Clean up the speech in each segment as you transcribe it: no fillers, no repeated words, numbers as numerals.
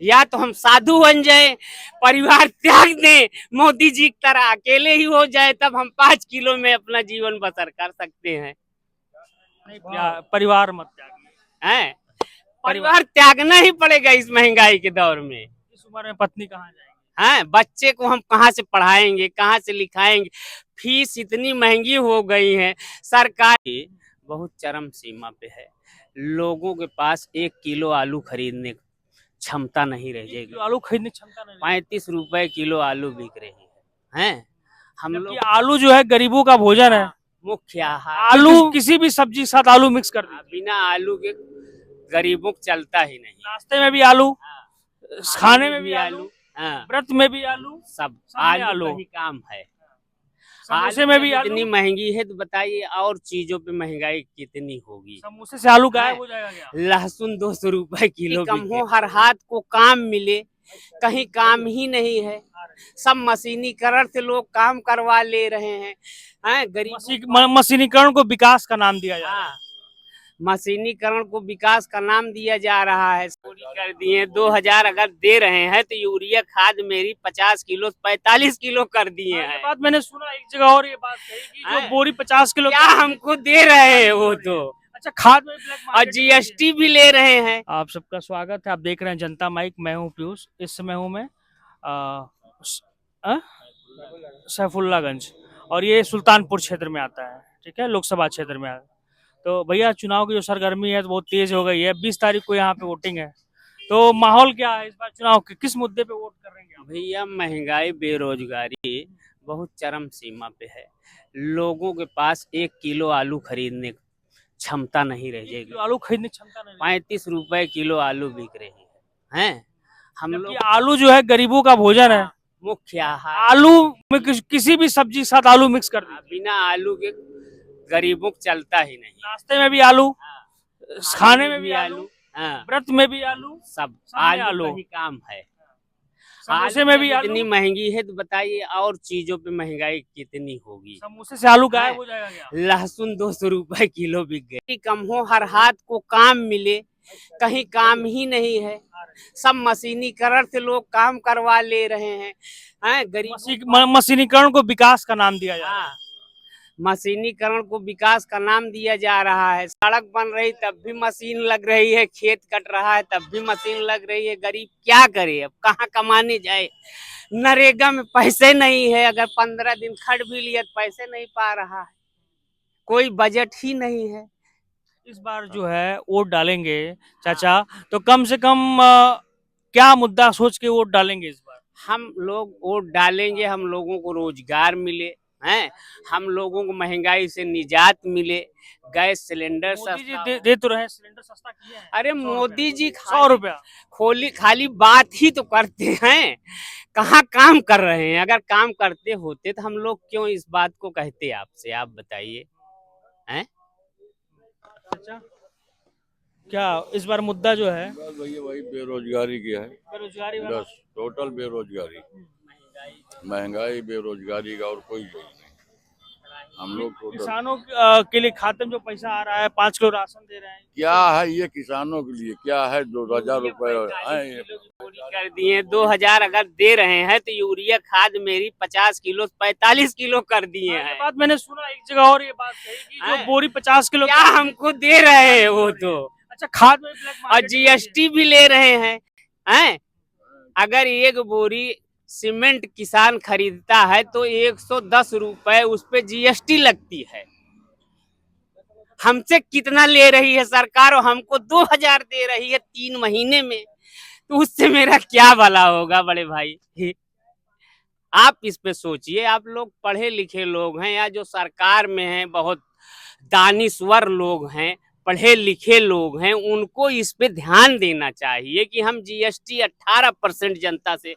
या तो हम साधु बन जाए, परिवार त्याग दें, मोदी जी की तरह अकेले ही हो जाए, तब हम 5 किलो में अपना जीवन बसर कर सकते हैं। नहीं, परिवार मत त्यागिए। हैं? परिवार त्यागना ही पड़ेगा इस महंगाई के दौर में। इस उम्र में पत्नी कहाँ जाएगी? हैं? बच्चे को हम कहाँ से पढ़ाएंगे, कहाँ से लिखाएंगे? फीस इतनी महंगी हो गई है, सरकार बहुत चरम सीमा पे है। लोगों के पास 1 किलो आलू खरीदने क्षमता नहीं रह जाएगी। आलू खरीदने की क्षमता नहीं। 35 रुपए किलो आलू बिक रही है। हम लोग आलू जो है गरीबों का भोजन है। मुख्य आहार आलू किसी भी सब्जी के साथ आलू मिक्स कर दीजिए। बिना आलू के गरीबों को चलता ही नहीं। नाश्ते में भी आलू, खाने में भी आलू, हाँ, व्रत में भी आलू, सब आलू आलू का ही काम है। समोसे में भी आलू। इतनी महंगी है तो बताइए और चीजों पे महंगाई कितनी होगी। समोसे से आलू गायब हो जाएगा क्या? लहसुन 200 रुपए किलो कम हो, हर हाथ को काम मिले, कहीं काम ही नहीं है। सब मशीनीकरण से लोग काम करवा ले रहे हैं। गरीब मशीनीकरण को विकास का नाम दिया जा रहा है। मशीनीकरण को विकास का नाम दिया जा रहा है। पूरी कर दिए 2000 अगर दे रहे हैं तो यूरिया खाद मेरी 50 किलो 45 किलो कर दिए हैं। बात मैंने सुना एक जगह और ये बात कही कि जो बोरी 50 किलो क्या हमको दे रहे हैं वो तो। अच्छा, खाद में और जीएसटी भी ले रहे हैं। आप सबका स्वागत है, आप देख रहे हैं जनता माइक। मैं हूँ पीयूष, इस समय हूँ मैं सैफुल्लागंज, और ये सुल्तानपुर क्षेत्र में आता है, ठीक है, लोकसभा क्षेत्र में आता है। तो भैया चुनाव की जो सरगर्मी है तो बहुत तेज हो गई है। 20 तारीख को यहाँ पे वोटिंग है, तो माहौल क्या है इस बार चुनाव के, किस मुद्दे पे वोट करेंगे आप? भैया महंगाई बेरोजगारी बहुत चरम सीमा पे है। लोगों के पास 1 किलो आलू खरीदने क्षमता नहीं रह जाएगी। आलू खरीदने की क्षमता नहीं। 35 रुपए किलो आलू बिक रही है। हम लोग आलू जो है गरीबों का भोजन है। मुख्य आहार आलू में किसी भी सब्जी के साथ आलू मिक्स कर दीजिए। बिना आलू के गरीबों को चलता ही नहीं। नाश्ते में भी आलू, खाने में भी आलू, व्रत में भी आलू, सब आलू का ही काम है। समोसे में भी इतनी महंगी है तो बताइए और चीजों पे महंगाई कितनी होगी। समोसे से आलू गायब हो जाएगा क्या? लहसुन 200 रुपए किलो बिक गए। कम हो, हर हाथ को काम मिले, कहीं काम ही नहीं है। सब मशीनीकरण से लोग काम करवा ले रहे हैं। गरीब मशीनीकरण को विकास का नाम दिया जा रहा है। मशीनीकरण को विकास का नाम दिया जा रहा है। सड़क बन रही तब भी मशीन लग रही है, खेत कट रहा है तब भी मशीन लग रही है। गरीब क्या करे, अब कहाँ कमाने जाए। नरेगा में पैसे नहीं है, अगर 15 दिन खट भी लिया तो पैसे नहीं पा रहा है। कोई बजट ही नहीं है। इस बार जो है वोट डालेंगे चाचा, तो कम से कम क्या मुद्दा सोच के वोट डालेंगे इस बार? हम लोग वोट डालेंगे, हम लोगों को रोजगार मिले, हैं, हम लोगों को महंगाई से निजात मिले, गैस सिलेंडर सस्ता दे तो रहे, सिलेंडर सस्ता किए हैं। अरे मोदी जी 100 रुपया खाली बात ही तो करते हैं, कहाँ काम कर रहे हैं। अगर काम करते होते तो हम लोग क्यों इस बात को कहते आपसे, आप बताइए। हैं? अच्छा, क्या इस बार मुद्दा जो है भैया वही बेरोजगारी की है। बेरोजगारी बस टोटल बेरोजगारी, महंगाई बेरोजगारी का और कोई नहीं। हम लोग किसानों के लिए खाते में जो पैसा आ रहा है, 5 किलो राशन दे रहे हैं, क्या है ये किसानों के लिए, क्या है 2000 रुपए कर दिए 2000 अगर दे रहे हैं तो यूरिया खाद मेरी 50 किलो 45 किलो कर दिए हैं। बात मैंने सुना एक जगह और ये बात कही कि जो बोरी 50 किलो क्या हमको दे रहे हैं वो तो। अच्छा, खाद में और जीएसटी भी ले रहे हैं। अगर एक बोरी सीमेंट किसान खरीदता है तो 110 रुपए उस पे जीएसटी लगती है। हमसे कितना ले रही है सरकार, और हमको 2000 दे रही है 3 महीने में, तो उससे मेरा क्या भला होगा बड़े भाई। आप इस पे सोचिए। आप लोग पढ़े लिखे लोग हैं, या जो सरकार में हैं बहुत दानिश्वर लोग हैं, पढ़े लिखे लोग हैं, उनको इस पे ध्यान देना चाहिए कि हम जीएसटी 18% जनता से,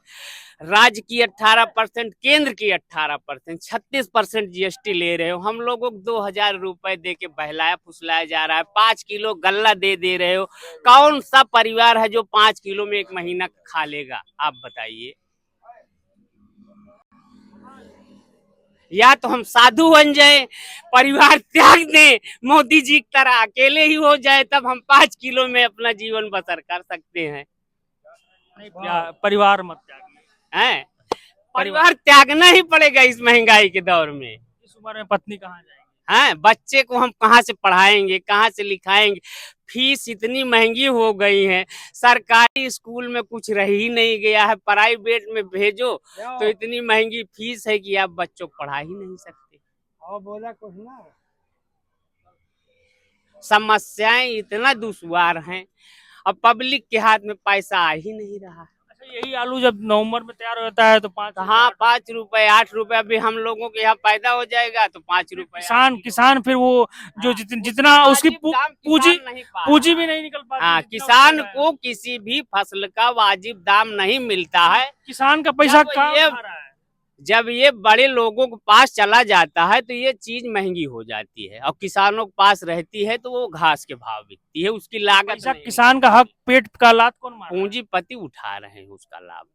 राज्य की 18%, केंद्र की 18%, 36% जीएसटी ले रहे हो। हम लोगों को 2000 रुपए दे के बहलाया फुसलाया जा रहा है। 5 किलो गल्ला दे रहे हो। कौन सा परिवार है जो 5 किलो में एक महीना खा लेगा, आप बताइए। या तो हम साधु बन जाए, परिवार त्याग दें, मोदी जी की तरह अकेले ही हो जाए, तब हम 5 किलो में अपना जीवन बसर कर सकते हैं। नहीं, परिवार मत त्यागिए। हैं? परिवार त्यागना ही पड़ेगा इस महंगाई के दौर में। इस उम्र में पत्नी कहाँ जाएगी? हैं? बच्चे को हम कहाँ से पढ़ाएंगे, कहाँ से लिखाएंगे? फीस इतनी महंगी हो गई है, सरकारी स्कूल में कुछ रह ही नहीं गया है, प्राइवेट में भेजो तो इतनी महंगी फीस है कि आप बच्चों को पढ़ा ही नहीं सकते। और बोला कुछ ना। समस्याएं इतना दुश्वार हैं, अब पब्लिक के हाथ में पैसा आ ही नहीं रहा है। अच्छा, यही आलू जब नवंबर में तैयार हो जाता है तो 5 हाँ, 5 रुपए 8 रुपए भी हम लोगों के यहाँ पैदा हो जाएगा तो 5 रुपए। किसान फिर वो जो जितना उसकी पूंजी भी नहीं निकल पाती। हाँ, किसान को किसी भी फसल का वाजिब दाम नहीं मिलता है। किसान का पैसा कहाँ ये खा रहा है? जब ये बड़े लोगों के पास चला जाता है तो ये चीज महंगी हो जाती है, और किसानों के पास रहती है तो वो घास के भाव बिकती है, उसकी लागत पैसा नहीं। किसान का हक, पेट का लात कौन मार रहा है? पूंजीपति उठा रहे हैं उसका लाभ,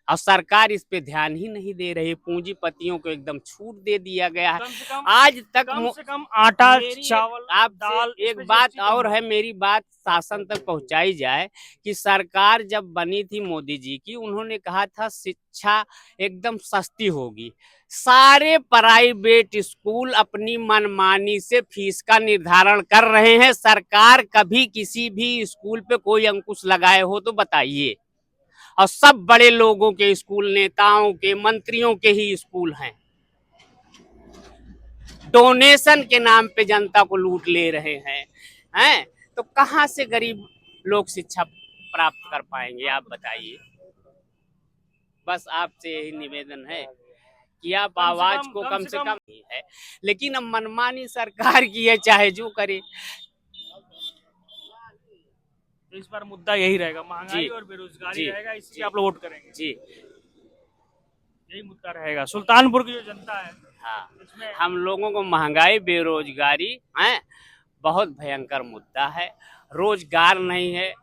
और सरकार इस पे ध्यान ही नहीं दे रही। पूंजीपतियों को एकदम छूट दे दिया गया है। आज तक कम से कम आटा, चावल, आप दाल, एक बात और है, मेरी बात शासन तक पहुंचाई जाए कि सरकार जब बनी थी मोदी जी की, उन्होंने कहा था शिक्षा एकदम सस्ती होगी। सारे प्राइवेट स्कूल अपनी मनमानी से फीस का निर्धारण कर रहे हैं। सरकार कभी किसी भी स्कूल पे कोई अंकुश लगाए हो तो बताइए। और सब बड़े लोगों के स्कूल, नेताओं के, मंत्रियों के ही स्कूल हैं। डोनेशन के नाम पे जनता को लूट ले रहे हैं तो कहां से गरीब लोग शिक्षा प्राप्त कर पाएंगे, आप बताइए। बस आपसे यही निवेदन है कि आप आवाज को कम से कम है, लेकिन अब मनमानी सरकार की है, चाहे जो करे। तो इस बार मुद्दा यही रहेगा, महंगाई जी, और बेरोजगारी जी, रहेगा, इसलिए जी, आप लोग वोट करेंगे। जी यही मुद्दा रहेगा। सुल्तानपुर की जो जनता है, हाँ, इसमें हम लोगों को महंगाई, बेरोजगारी है बहुत भयंकर मुद्दा है। रोजगार नहीं है,